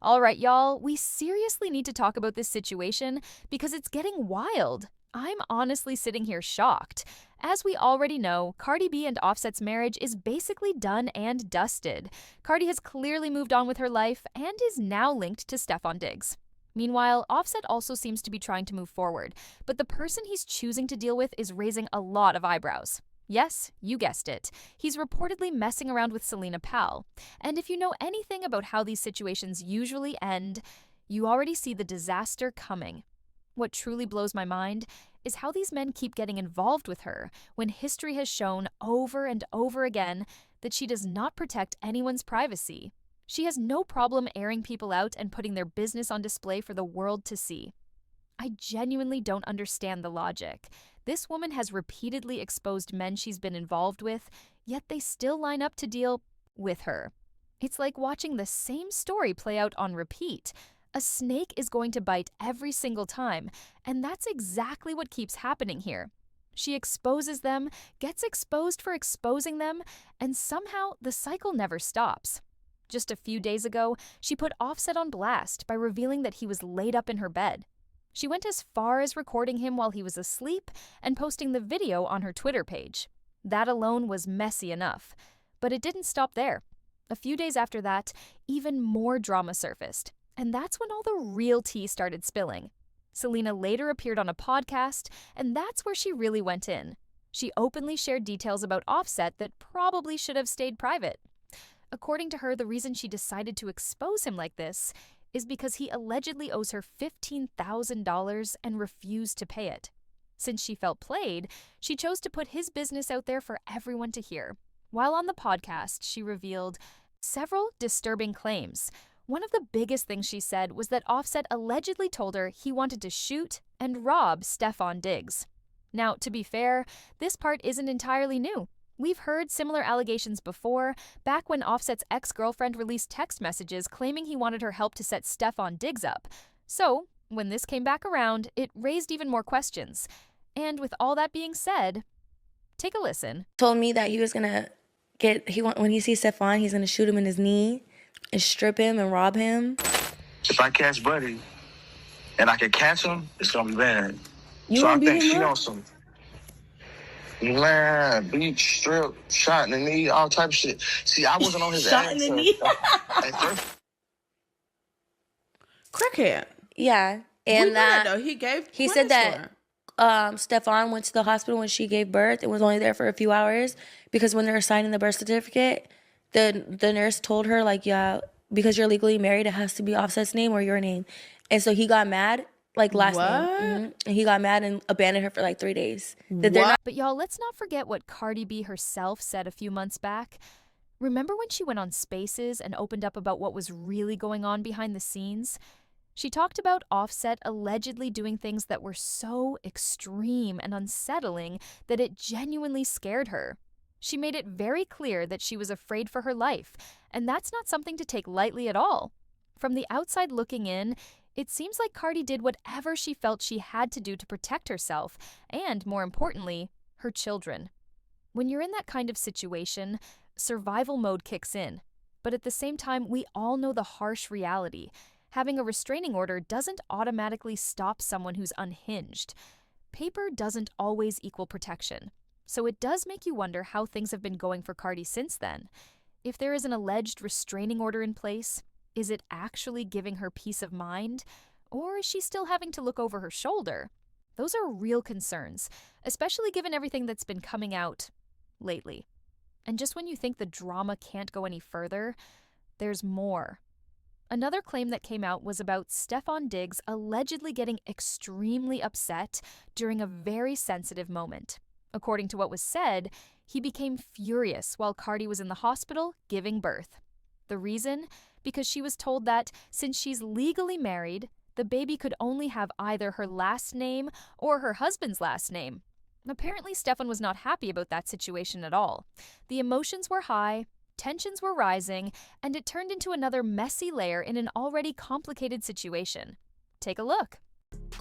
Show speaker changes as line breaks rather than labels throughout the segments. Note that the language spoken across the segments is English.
All right, y'all, we seriously need to talk about this situation because it's getting wild. I'm honestly sitting here shocked. As we already know, Cardi B and Offset's marriage is basically done and dusted. Cardi has clearly moved on with her life and is now linked to Stefon Diggs. Meanwhile, Offset also seems to be trying to move forward, but the person he's choosing to deal with is raising a lot of eyebrows. Yes, you guessed it. He's reportedly messing around with Celina Powell. And if you know anything about how these situations usually end, you already see the disaster coming. What truly blows my mind is how these men keep getting involved with her when history has shown over and over again that she does not protect anyone's privacy. She has no problem airing people out and putting their business on display for the world to see. I genuinely don't understand the logic. This woman has repeatedly exposed men she's been involved with, yet they still line up to deal with her. It's like watching the same story play out on repeat. A snake is going to bite every single time, and that's exactly what keeps happening here. She exposes them, gets exposed for exposing them, and somehow the cycle never stops. Just a few days ago, she put Offset on blast by revealing that he was laid up in her bed. She went as far as recording him while he was asleep and posting the video on her Twitter page. That alone was messy enough. But it didn't stop there. A few days after that, even more drama surfaced. And that's when all the real tea started spilling. Celina later appeared on a podcast, and that's where she really went in. She openly shared details about Offset that probably should have stayed private. According to her, the reason she decided to expose him like this is because he allegedly owes her $15,000 and refused to pay it. Since she felt played, she chose to put his business out there for everyone to hear. While on the podcast, she revealed several disturbing claims. One of the biggest things she said was that Offset allegedly told her he wanted to shoot and rob Stefon Diggs. Now, to be fair, this part isn't entirely new. We've heard similar allegations before, back when Offset's ex-girlfriend released text messages claiming he wanted her help to set Stefon Diggs up. So, when this came back around, it raised even more questions. And with all that being said, take a listen.
Told me that he was gonna when he sees Stefon, he's gonna shoot him in his knee and strip him and rob him.
If I catch Buddy and I can catch him, it's gonna be bad.
You
so I
gonna beat
think
him
she
up?
on some beat, strip, shot in the knee, all type of shit. See, I wasn't on his
Shot
ass.
in the knee?
At first.
Crackhead.
Yeah.
We
And
knew that though. He
said that
her.
Stefon went to the hospital when she gave birth and was only there for a few hours because when they were signing the birth certificate, the nurse told her, like, yeah, because you're legally married, it has to be Offset's name or your name. And so he got mad, like last name. And he got mad and abandoned her for like 3 days.
But y'all, let's not forget what Cardi B herself said a few months back. Remember when she went on Spaces and opened up about what was really going on behind the scenes? She talked about Offset allegedly doing things that were so extreme and unsettling that it genuinely scared her. She made it very clear that she was afraid for her life, and that's not something to take lightly at all. From the outside looking in, it seems like Cardi did whatever she felt she had to do to protect herself, and, more importantly, her children. When you're in that kind of situation, survival mode kicks in. But at the same time, we all know the harsh reality. Having a restraining order doesn't automatically stop someone who's unhinged. Paper doesn't always equal protection. So it does make you wonder how things have been going for Cardi since then. If there is an alleged restraining order in place, is it actually giving her peace of mind? Or is she still having to look over her shoulder? Those are real concerns, especially given everything that's been coming out lately. And just when you think the drama can't go any further, there's more. Another claim that came out was about Stefon Diggs allegedly getting extremely upset during a very sensitive moment. According to what was said, he became furious while Cardi was in the hospital giving birth. The reason? Because she was told that since she's legally married, the baby could only have either her last name or her husband's last name. Apparently, Stefon was not happy about that situation at all. The emotions were high, tensions were rising, and it turned into another messy layer in an already complicated situation. Take a look.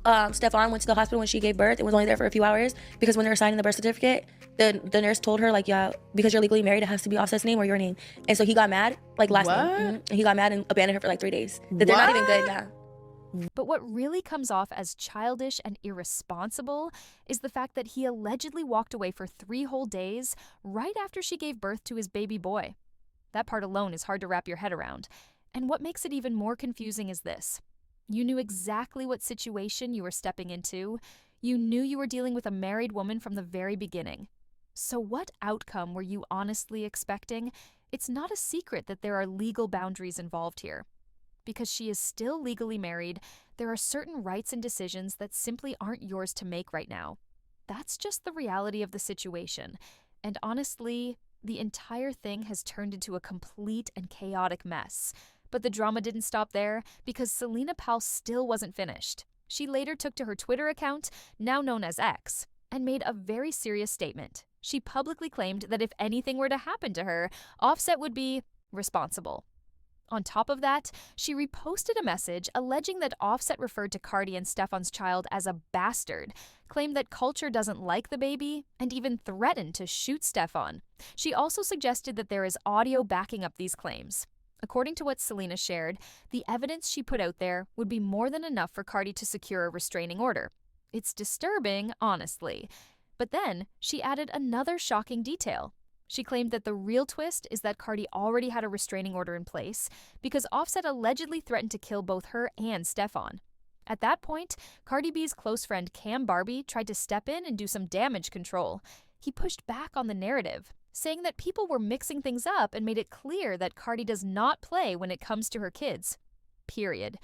Stefon went to the hospital when she gave birth and was only there for a few hours because when they were signing the birth certificate, the nurse told her, like, yeah, because you're legally married, it has to be Offset's name or your name. And so he got mad, like last name. And he got mad and abandoned her for like 3 days. That they're not even good now.
But what really comes off as childish and irresponsible is the fact that he allegedly walked away for 3 whole days right after she gave birth to his baby boy. That part alone is hard to wrap your head around. And what makes it even more confusing is this. You knew exactly what situation you were stepping into. You knew you were dealing with a married woman from the very beginning. So what outcome were you honestly expecting? It's not a secret that there are legal boundaries involved here. Because she is still legally married, there are certain rights and decisions that simply aren't yours to make right now. That's just the reality of the situation. And honestly, the entire thing has turned into a complete and chaotic mess. But the drama didn't stop there because Celina Powell still wasn't finished. She later took to her Twitter account, now known as X, and made a very serious statement. She publicly claimed that if anything were to happen to her, Offset would be responsible. On top of that, she reposted a message alleging that Offset referred to Cardi and Stefon's child as a bastard, claimed that Culture doesn't like the baby, and even threatened to shoot Stefon. She also suggested that there is audio backing up these claims. According to what Celina shared, the evidence she put out there would be more than enough for Cardi to secure a restraining order. It's disturbing, honestly. But then, she added another shocking detail. She claimed that the real twist is that Cardi already had a restraining order in place because Offset allegedly threatened to kill both her and Stefon. At that point, Cardi B's close friend Cam Barbie tried to step in and do some damage control. He pushed back on the narrative, saying that people were mixing things up and made it clear that Cardi does not play when it comes to her kids. Period.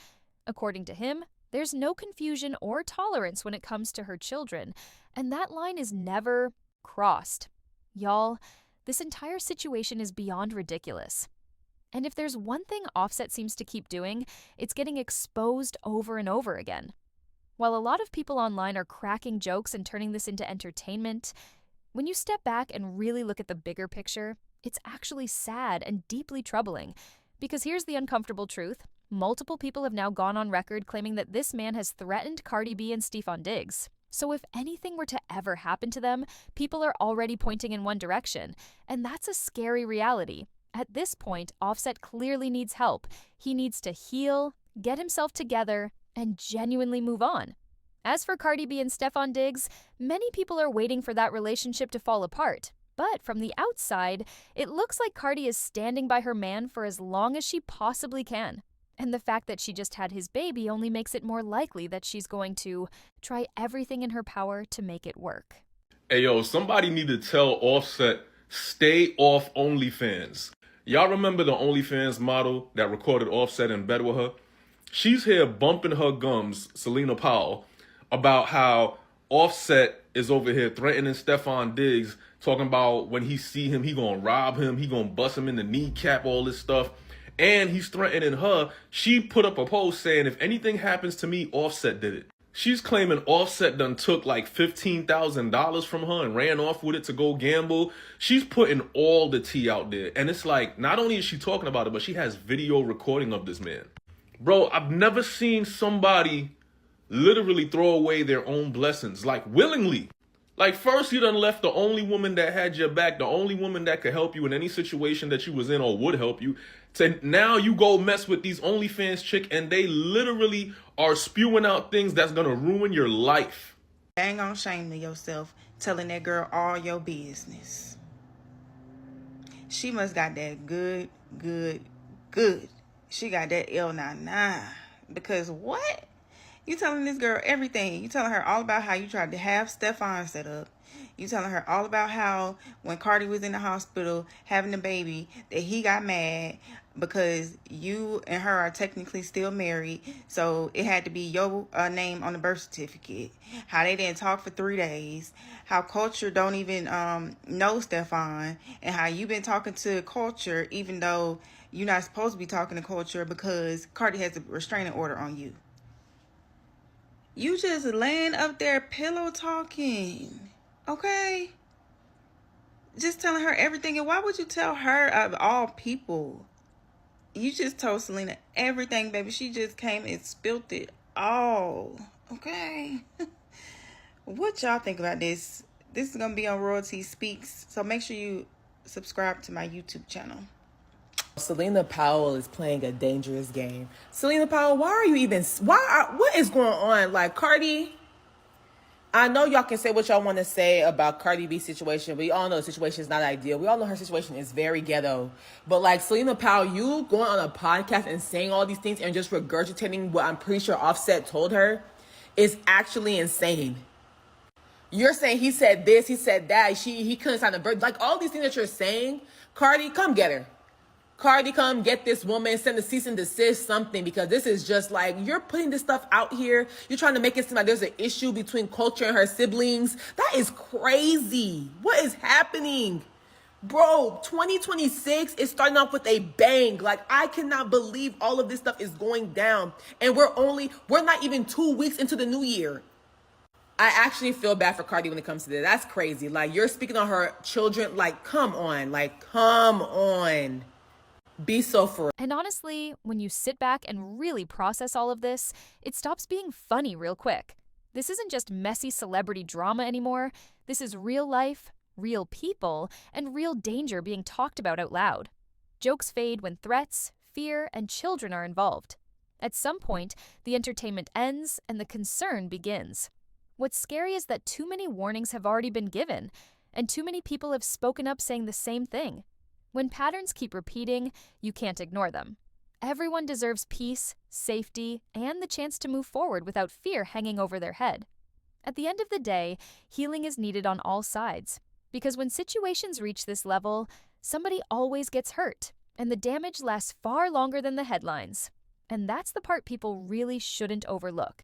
According to him, there's no confusion or tolerance when it comes to her children, and that line is never crossed. Y'all, this entire situation is beyond ridiculous. And if there's one thing Offset seems to keep doing, it's getting exposed over and over again. While a lot of people online are cracking jokes and turning this into entertainment, when you step back and really look at the bigger picture, it's actually sad and deeply troubling. Because here's the uncomfortable truth. Multiple people have now gone on record claiming that this man has threatened Cardi B and Stefon Diggs. So if anything were to ever happen to them, people are already pointing in one direction. And that's a scary reality. At this point, Offset clearly needs help. He needs to heal, get himself together, and genuinely move on. As for Cardi B and Stefon Diggs, many people are waiting for that relationship to fall apart. But from the outside, it looks like Cardi is standing by her man for as long as she possibly can. And the fact that she just had his baby only makes it more likely that she's going to try everything in her power to make it work.
Hey, yo, somebody need to tell Offset, stay off OnlyFans. Y'all remember the OnlyFans model that recorded Offset in bed with her? She's here bumping her gums, Celina Powell, about how Offset is over here threatening Stefon Diggs, talking about when he see him, he gonna rob him, he gonna bust him in the kneecap, all this stuff. And he's threatening her. She put up a post saying, if anything happens to me, Offset did it. She's claiming Offset done took like $15,000 from her and ran off with it to go gamble. She's putting all the tea out there. And it's like, not only is she talking about it, but she has video recording of this man. Bro, I've never seen somebody literally throw away their own blessings, like willingly. Like, first you done left the only woman that had your back, the only woman that could help you in any situation that you was in or would help you, to now you go mess with these OnlyFans chick and they literally are spewing out things that's gonna ruin your life.
Ain't gonna shame to yourself telling that girl all your business. She must got that good. She got that L99. Because what? You telling this girl everything. You telling her all about how you tried to have Stefon set up. You telling her all about how when Cardi was in the hospital having the baby, that he got mad because you and her are technically still married. So it had to be your name on the birth certificate. How they didn't talk for 3 days. How Culture don't even know Stefon. And how you been talking to Culture even though you're not supposed to be talking to Culture because Cardi has a restraining order on you. You just laying up there pillow talking, okay? Just telling her everything. And why would you tell her of all people? You just told Celina everything, baby. She just came and spilled it all. Okay. What y'all think about this? This is going to be on Royalty Speaks, so make sure you subscribe to my YouTube channel.
Celina Powell is playing a dangerous game. Celina Powell, what is going on? Like, Cardi, I know y'all can say what y'all want to say about Cardi B's situation. We all know the situation is not ideal. We all know her situation is very ghetto. But like, Celina Powell, you going on a podcast and saying all these things and just regurgitating what I'm pretty sure Offset told her is actually insane. You're saying he said this, he said that, he couldn't sign a birth. Like, all these things that you're saying, Cardi, come get her. Cardi, come get this woman, send a cease and desist, something, because this is just like, you're putting this stuff out here. You're trying to make it seem like there's an issue between Culture and her siblings. That is crazy. What is happening? Bro, 2026 is starting off with a bang. Like, I cannot believe all of this stuff is going down. And we're not even 2 weeks into the new year. I actually feel bad for Cardi when it comes to this. That's crazy. Like, you're speaking on her children. Like, come on. Like, come on. Be so for real.
And honestly, when you sit back and really process all of this, it stops being funny real quick. This isn't just messy celebrity drama anymore. This is real life, real people, and real danger being talked about out loud. Jokes fade when threats, fear, and children are involved. At some point, the entertainment ends and the concern begins. What's scary is that too many warnings have already been given, and too many people have spoken up saying the same thing. When patterns keep repeating, you can't ignore them. Everyone deserves peace, safety, and the chance to move forward without fear hanging over their head. At the end of the day, healing is needed on all sides, because when situations reach this level, somebody always gets hurt, and the damage lasts far longer than the headlines. And that's the part people really shouldn't overlook.